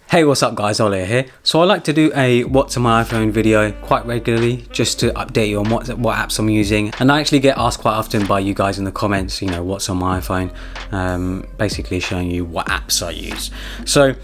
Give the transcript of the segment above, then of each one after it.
Hey, what's up guys, Ollie here. So I like to do a what's on my iPhone video quite regularly just to update you on what apps I'm using, and I actually get asked quite often by you guys in the comments, you know, what's on my iPhone, basically showing you what apps I use. So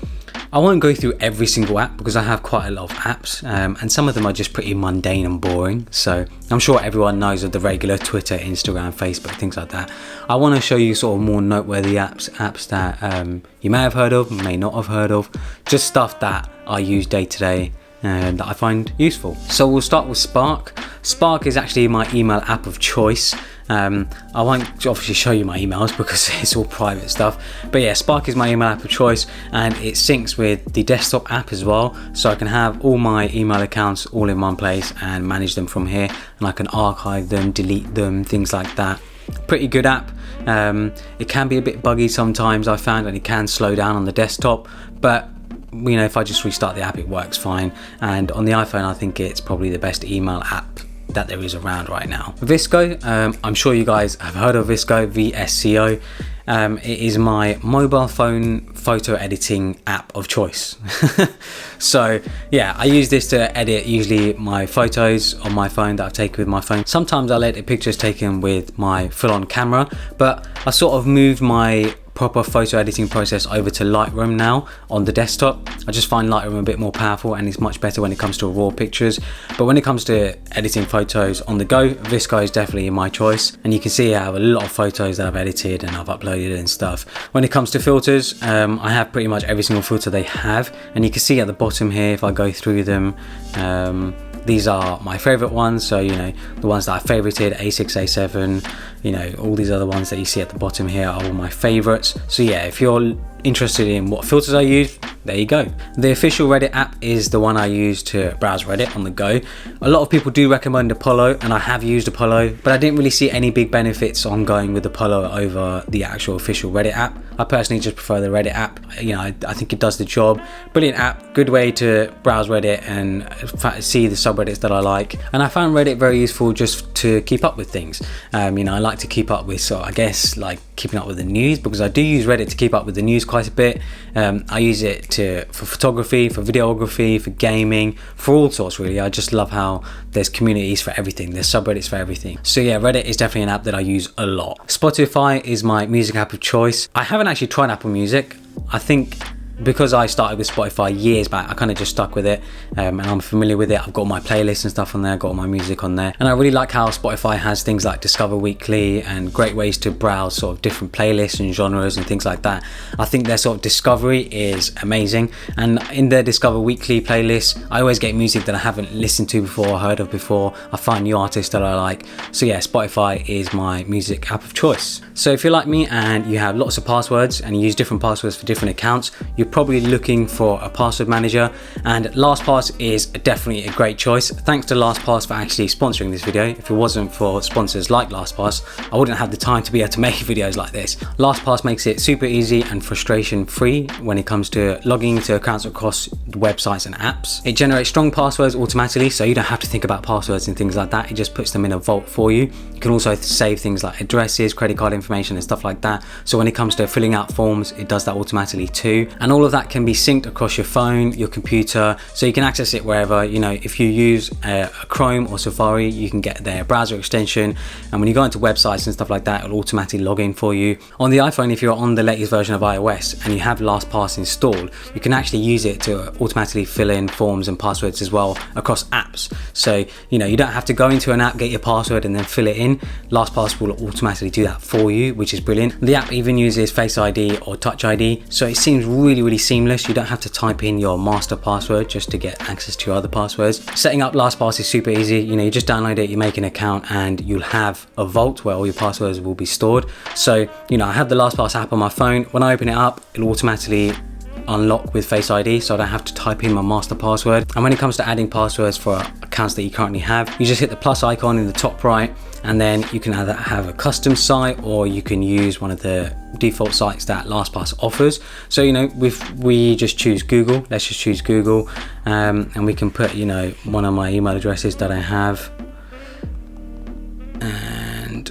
I won't go through every single app because I have quite a lot of apps, and some of them are just pretty mundane and boring. So I'm sure everyone knows of the regular Twitter, Instagram, Facebook, things like that. I want to show you sort of more noteworthy apps that you may have heard of, may not have heard of, just stuff that I use day to day and that I find useful. So we'll start with Spark. Spark is actually my email app of choice. I won't obviously show you my emails because it's all private stuff, but yeah, Spark is my email app of choice, and it syncs with the desktop app as well, so I can have all my email accounts all in one place and manage them from here, and I can archive them, delete them, things like that. Pretty good app. It can be a bit buggy sometimes, I found, and it can slow down on the desktop, but you know, if I just restart the app it works fine. And on the iPhone I think it's probably the best email app that there is around right now. Visco, I'm sure you guys have heard of Visco, VSCO. It is my mobile phone photo editing app of choice. So yeah, I use this to edit usually my photos on my phone that I've taken with my phone. Sometimes I'll edit pictures taken with my full-on camera, but I sort of moved my proper photo editing process over to Lightroom now on the desktop. I just find Lightroom a bit more powerful and it's much better when it comes to raw pictures, but when it comes to editing photos on the go, Visco is definitely my choice. And you can see I have a lot of photos that I've edited and I've uploaded and stuff. When it comes to filters, I have pretty much every single filter they have, and you can see at the bottom here, if I go through them, these are my favorite ones. So, you know, the ones that I favorited, A6, A7, you know, all these other ones that you see at the bottom here are all my favorites. So yeah, if you're interested in what filters I use, there you go. The official Reddit app is the one I use to browse Reddit on the go. A lot of people do recommend Apollo, and I have used Apollo, but I didn't really see any big benefits on going with Apollo over the actual official Reddit app. I personally just prefer the Reddit app. You know, I think it does the job. Brilliant app, good way to browse Reddit and see the subreddits that I like. And I found Reddit very useful just to keep up with things. You know, I like to keep up with, so I guess like keeping up with the news, because I do use Reddit to keep up with the news quite a bit. I use it for photography, for videography, for gaming, for all sorts really. I just love how there's communities for everything, there's subreddits for everything. So yeah, Reddit is definitely an app that I use a lot. Spotify is my music app of choice. I haven't actually tried Apple Music. I think because I started with Spotify years back, I kind of just stuck with it, and I'm familiar with it. I've got my playlists and stuff on there, got all my music on there, and I really like how Spotify has things like Discover Weekly and great ways to browse sort of different playlists and genres and things like that. I think their sort of discovery is amazing, and in their Discover Weekly playlist I always get music that I haven't listened to before or heard of before. I find new artists that I like. So yeah, Spotify is my music app of choice. So if you're like me and you have lots of passwords and you use different passwords for different accounts, you're probably looking for a password manager, and LastPass is definitely a great choice. Thanks to LastPass for actually sponsoring this video. If it wasn't for sponsors like LastPass, I wouldn't have the time to be able to make videos like this. LastPass makes it super easy and frustration free when it comes to logging into accounts across websites and apps. It generates strong passwords automatically, so you don't have to think about passwords and things like that. It just puts them in a vault for you. You can also save things like addresses, credit card information and stuff like that. So when it comes to filling out forms, it does that automatically too. And all of that can be synced across your phone, your computer, so you can access it wherever. You know, if you use a Chrome or Safari, you can get their browser extension, and when you go into websites and stuff like that, it'll automatically log in for you. On the iPhone, if you're on the latest version of iOS and you have LastPass installed, you can actually use it to automatically fill in forms and passwords as well across apps. So, you know, you don't have to go into an app, get your password and then fill it in. LastPass will automatically do that for you, which is brilliant. The app even uses Face ID or Touch ID, so it seems really seamless. You don't have to type in your master password just to get access to your other passwords. Setting up LastPass is super easy. You know, you just download it, you make an account, and you'll have a vault where all your passwords will be stored. So, you know, I have the LastPass app on my phone. When I open it up, it'll automatically unlock with Face ID, so I don't have to type in my master password. And when it comes to adding passwords for accounts that you currently have, you just hit the plus icon in the top right, and then you can either have a custom site or you can use one of the default sites that LastPass offers. So, you know, we just choose Google. Let's just choose Google, and we can put, you know, one of my email addresses that I have, and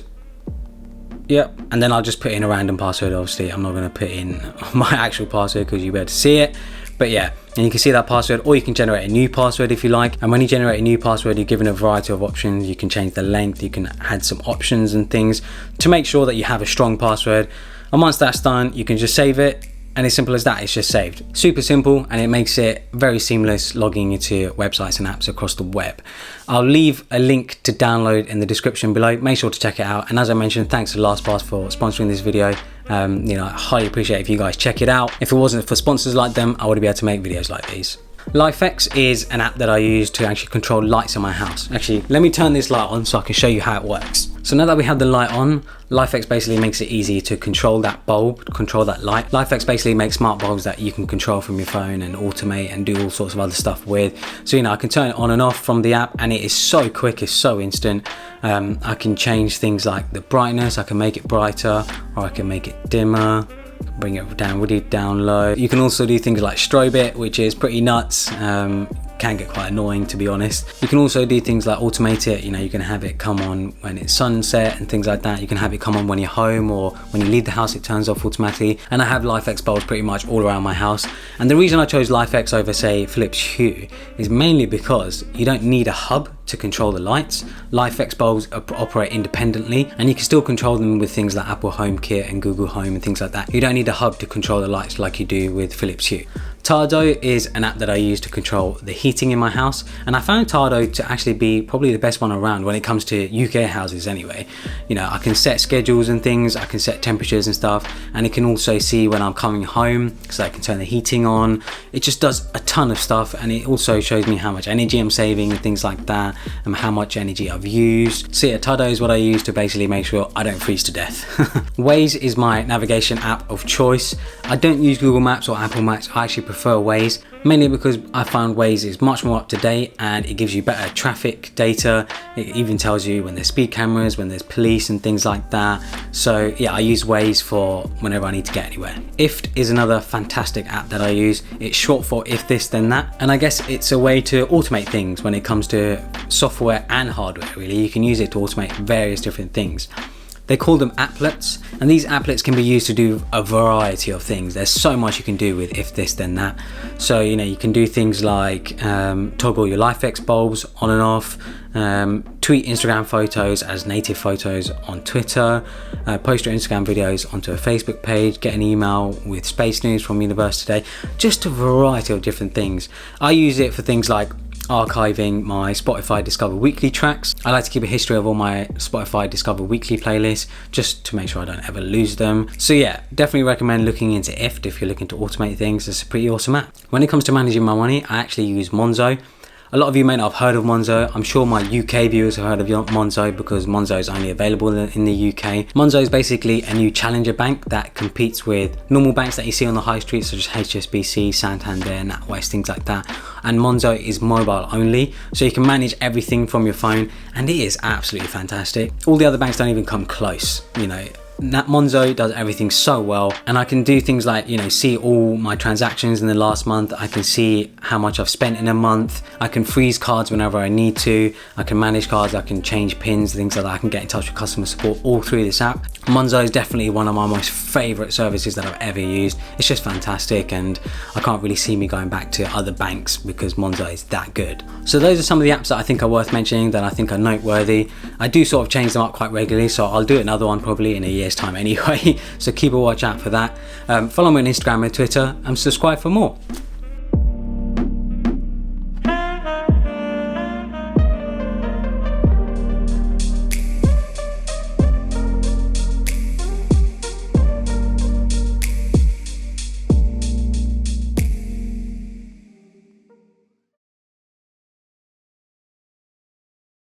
yep, and then I'll just put in a random password. Obviously I'm not going to put in my actual password because you better see it, but yeah, and you can see that password, or you can generate a new password if you like. And when you generate a new password, you're given a variety of options. You can change the length, you can add some options and things to make sure that you have a strong password. And once that's done, you can just save it, and as simple as that, it's just saved. Super simple, and it makes it very seamless logging into websites and apps across the web. I'll leave a link to download in the description below. Make sure to check it out. And as I mentioned, thanks to LastPass for sponsoring this video. I highly appreciate if you guys check it out. If it wasn't for sponsors like them, I wouldn't be able to make videos like these. LifeX is an app that I use to actually control lights in my house. Actually, let me turn this light on so I can show you how it works. So now that we have the light on, LifeX basically makes it easy to control that bulb, control that light. LifeX basically makes smart bulbs that you can control from your phone and automate and do all sorts of other stuff with. So, I can turn it on and off from the app, and it is so quick, it's so instant. I can change things like the brightness, I can make it brighter, or I can make it dimmer. Bring it down really down low. You can also do things like strobe it, which is pretty nuts. Can get quite annoying, to be honest. You can also do things like automate it. You can have it come on when it's sunset and things like that. You can have it come on when you're home, or when you leave the house it turns off automatically. And I have LifeX bulbs pretty much all around my house. And the reason I chose LifeX over, say, Philips Hue is mainly because you don't need a hub to control the lights. LifeX bulbs operate independently, and you can still control them with things like Apple HomeKit and Google Home and things like that. You don't need a hub to control the lights like you do with Philips Hue. Tardo is an app that I use to control the heating in my house, and I found Tardo to actually be probably the best one around when it comes to UK houses anyway. I can set schedules and things, I can set temperatures and stuff, and it can also see when I'm coming home, so I can turn the heating on. It just does a ton of stuff, and it also shows me how much energy I'm saving and things like that, and how much energy I've used. So yeah, Tardo is what I use to basically make sure I don't freeze to death. Waze is my navigation app of choice. I don't use Google Maps or Apple Maps, I actually prefer Waze, mainly because I found Waze is much more up to date, and it gives you better traffic data. It even tells you when there's speed cameras, when there's police and things like that. So yeah, I use Waze for whenever I need to get anywhere. Ift is another fantastic app that I use. It's short for if this then that, and I guess it's a way to automate things when it comes to software and hardware. Really, you can use it to automate various different things. They call them applets, and these applets can be used to do a variety of things. There's so much you can do with if this then that. So you can do things like toggle your LifeX bulbs on and off, tweet Instagram photos as native photos on Twitter, post your Instagram videos onto a Facebook page, get an email with space news from Universe Today. Just a variety of different things. I use it for things like archiving my Spotify Discover Weekly tracks. I like to keep a history of all my Spotify Discover Weekly playlists, just to make sure I don't ever lose them. So yeah, definitely recommend looking into Ift if you're looking to automate things. It's a pretty awesome app. When it comes to managing my money, I actually use Monzo. A lot of you may not have heard of Monzo. I'm sure my UK viewers have heard of Monzo because Monzo is only available in the UK. Monzo is basically a new challenger bank that competes with normal banks that you see on the high street, such as HSBC, Santander, NatWest, things like that. And Monzo is mobile only, so you can manage everything from your phone, and it is absolutely fantastic. All the other banks don't even come close, Monzo does everything so well, and I can do things like see all my transactions in the last month. I can see how much I've spent in a month. I can freeze cards whenever I need to. I can manage cards, I can change pins, things like that. I can get in touch with customer support all through this app. Monzo is definitely one of my most favorite services that I've ever used. It's just fantastic, and I can't really see me going back to other banks because Monzo is that good. So those are some of the apps that I think are worth mentioning, that I think are noteworthy. I do sort of change them up quite regularly, so I'll do another one probably in a year's time anyway, so keep a watch out for that. Follow me on Instagram and Twitter, and subscribe for more.